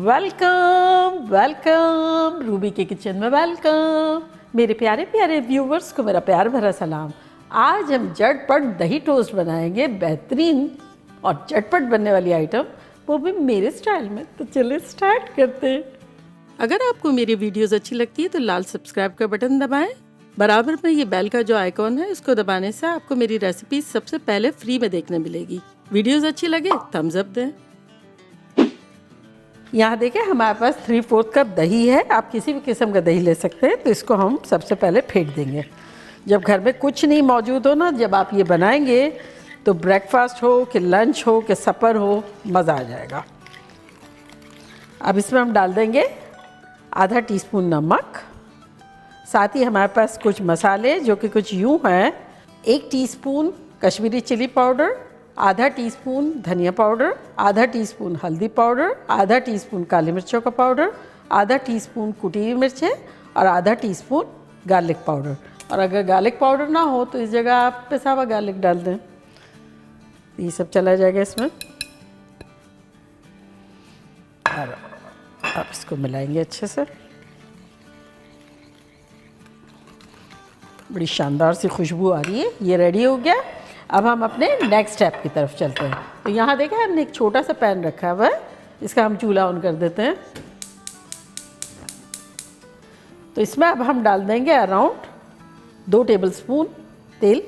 Welcome welcome Ruby के kitchen में welcome. मेरे प्यारे प्यारे व्यूवर्स को मेरा प्यार भरा सलाम। आज हम झटपट दही टोस्ट बनाएंगे, बेहतरीन और झटपट बनने वाली आइटम, वो भी मेरे स्टाइल में। तो चलिए स्टार्ट करते हैं। अगर आपको मेरी वीडियोस अच्छी लगती है तो लाल सब्सक्राइब का बटन दबाएं। बराबर में ये बेल का जो आइकॉन है इसको दबाने से आपको मेरी रेसिपी सबसे पहले फ्री में देखने मिलेगी। वीडियोस अच्छी लगे थम्स अप दें। यहाँ देखिए हमारे पास 3/4 कप दही है। आप किसी भी किस्म का दही ले सकते हैं। तो इसको हम सबसे पहले फेंट देंगे। जब घर में कुछ नहीं मौजूद हो ना, जब आप ये बनाएंगे तो ब्रेकफास्ट हो कि लंच हो कि सफ़र हो, मज़ा आ जाएगा। अब इसमें हम डाल देंगे आधा टीस्पून नमक, साथ ही हमारे पास कुछ मसाले जो कि कुछ यूँ हैं। 1 टीस्पून कश्मीरी चिली पाउडर, आधा टीस्पून धनिया पाउडर, आधा टीस्पून हल्दी पाउडर, आधा टीस्पून काली मिर्चों का पाउडर, आधा टीस्पून कुटी हुई मिर्चें और आधा टीस्पून गार्लिक पाउडर। और अगर गार्लिक पाउडर ना हो तो इस जगह आप पिसा हुआ गार्लिक डाल दें। ये सब चला जाएगा इसमें। और आप इसको मिलाएंगे अच्छे से। बड़ी शानदार सी खुशबू आ रही है। ये रेडी हो गया। अब हम अपने नेक्स्ट स्टेप की तरफ चलते हैं। तो यहाँ देखें हमने एक छोटा सा पैन रखा हुआ है, इसका हम चूल्हा ऑन कर देते हैं। तो इसमें अब हम डाल देंगे अराउंड 2 टेबलस्पून तेल।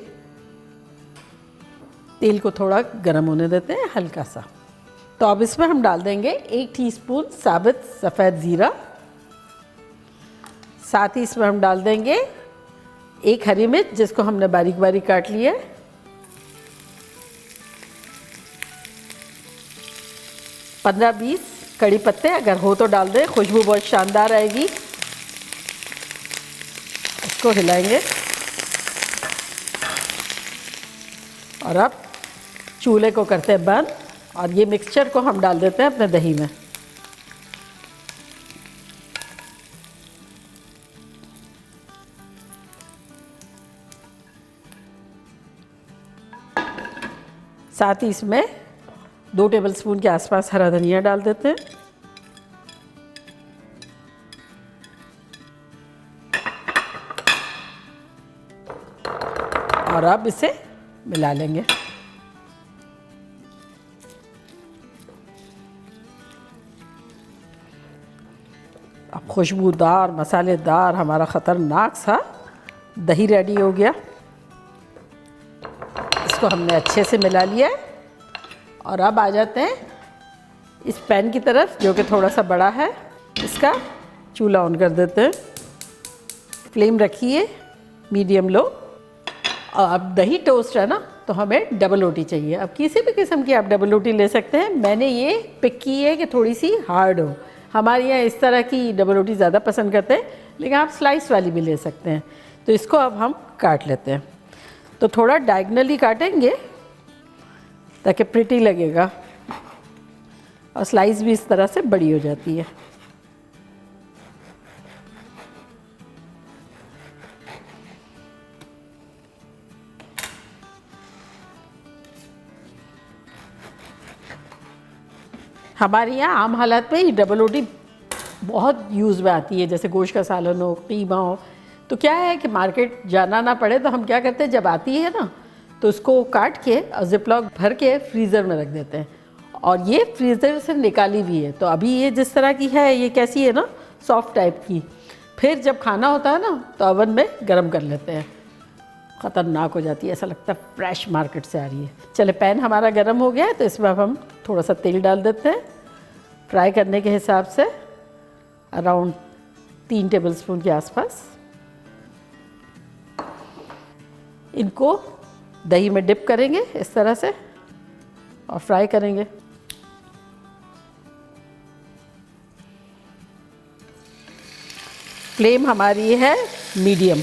तेल को थोड़ा गर्म होने देते हैं हल्का सा। तो अब इसमें हम डाल देंगे 1 टीस्पून साबुत सफ़ेद ज़ीरा। साथ ही इसमें हम डाल देंगे 1 हरी मिर्च जिसको हमने बारीक बारीक काट लिया है। 15-20 कड़ी पत्ते अगर हो तो डाल दें, खुशबू बहुत शानदार आएगी। इसको हिलाएंगे और अब चूल्हे को करते हैं बंद और ये मिक्सचर को हम डाल देते हैं अपने दही में। साथ ही इसमें 2 टेबलस्पून के आसपास हरा धनिया डाल देते हैं। और अब इसे मिला लेंगे। अब खुशबूदार मसालेदार हमारा ख़तरनाक सा दही रेडी हो गया। इसको हमने अच्छे से मिला लिया है। और अब आ जाते हैं इस पैन की तरफ जो कि थोड़ा सा बड़ा है। इसका चूल्हा ऑन कर देते हैं। फ्लेम रखिए मीडियम लो। और अब दही टोस्ट है ना, तो हमें डबल रोटी चाहिए। अब किसी भी किस्म की आप डबल रोटी ले सकते हैं। मैंने ये पिक की है कि थोड़ी सी हार्ड हो। हमारे यहाँ इस तरह की डबल रोटी ज़्यादा पसंद करते हैं, लेकिन आप स्लाइस वाली भी ले सकते हैं। तो इसको अब हम काट लेते हैं। तो थोड़ा डायगनली काटेंगे ताकि प्रिटी लगेगा और स्लाइस भी इस तरह से बड़ी हो जाती है। हमारे यहाँ आम हालात में ये डबल रोटी बहुत यूज़ में आती है। जैसे गोश्त का सालन हो, कीमा हो, तो क्या है कि मार्केट जाना ना पड़े तो हम क्या करते हैं, जब आती है ना तो उसको काट के और जिपलॉक भर के फ्रीज़र में रख देते हैं। और ये फ्रीज़र से निकाली भी है। तो अभी ये जिस तरह की है, ये कैसी है ना, सॉफ्ट टाइप की। फिर जब खाना होता है ना तो ओवन में गर्म कर लेते हैं। ख़तरनाक हो जाती है, ऐसा लगता है फ्रेश मार्केट से आ रही है। चले पैन हमारा गर्म हो गया है तो इसमें अब हम थोड़ा सा तेल डाल देते हैं। फ्राई करने के हिसाब से अराउंड 3 टेबलस्पून के आसपास। इनको दही में डिप करेंगे इस तरह से और फ्राई करेंगे। फ्लेम हमारी है मीडियम।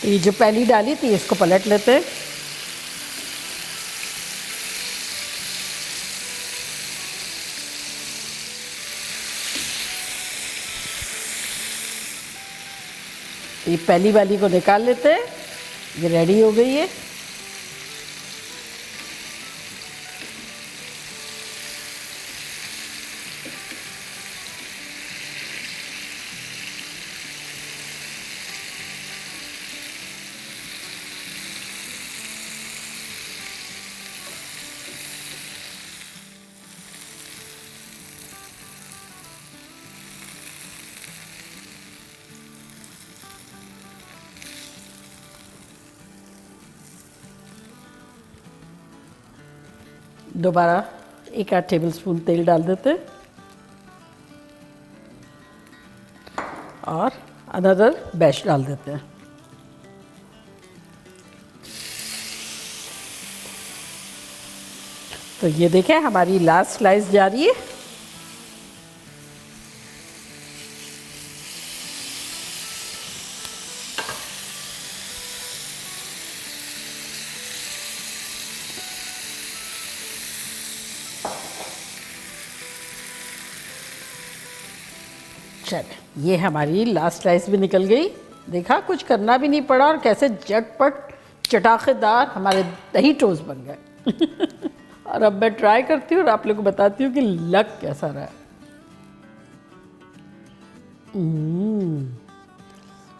ये जो पहली डाली थी इसको पलट लेते हैं। ये पहली वाली को निकाल लेते हैं, ये रेडी हो गई है। दोबारा 1 टेबल स्पून तेल डाल देते हैं और अनदर बैच डाल देते हैं। तो ये देखें हमारी लास्ट स्लाइस जा रही है। चले, ये हमारी लास्ट स्लाइस भी निकल गई। देखा, कुछ करना भी नहीं पड़ा और कैसे झटपट चटाकेदार हमारे दही टोस्ट बन गए। और अब मैं ट्राई करती हूँ और आप लोगों को बताती हूँ कि लग कैसा रहा है।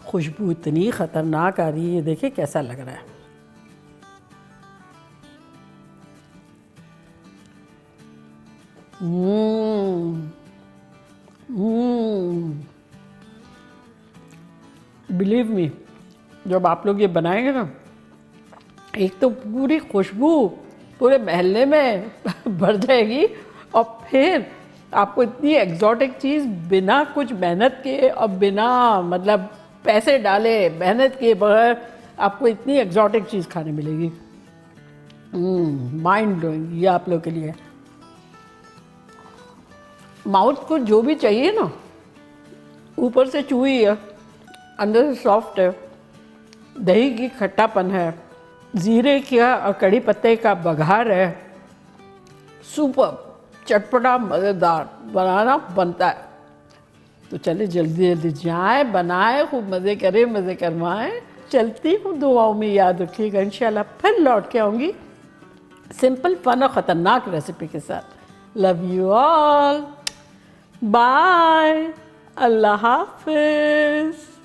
खुशबू इतनी ख़तरनाक आ रही है, देखिए कैसा लग रहा है। बिलीव मी, जब आप लोग ये बनाएंगे ना, एक तो पूरी खुशबू पूरे महल्ले में भर जाएगी और फिर आपको इतनी एग्जॉटिक चीज़ बिना कुछ मेहनत के और बिना मतलब पैसे डाले मेहनत के बगैर आपको इतनी एग्जॉटिक चीज़ खाने मिलेगी। माइंड ब्लोइंग, ये आप लोग के लिए। माउथ को जो भी चाहिए ना, ऊपर से चूई है, अंदर से सॉफ्ट है, दही की खट्टापन है, जीरे का और कड़ी पत्ते का बघार है, सुपर चटपटा मज़ेदार बनाना बनता है। तो चले जल्दी जल्दी जाएं, बनाएं, खूब मज़े करें, मज़े करवाएं। चलती हूँ, दुआओं में याद रखिएगा। इंशाल्लाह फिर लौट के आऊँगी सिंपल फन और ख़तरनाक रेसिपी के साथ। लव यू ऑल, बाय, अल्लाह हाफिज़।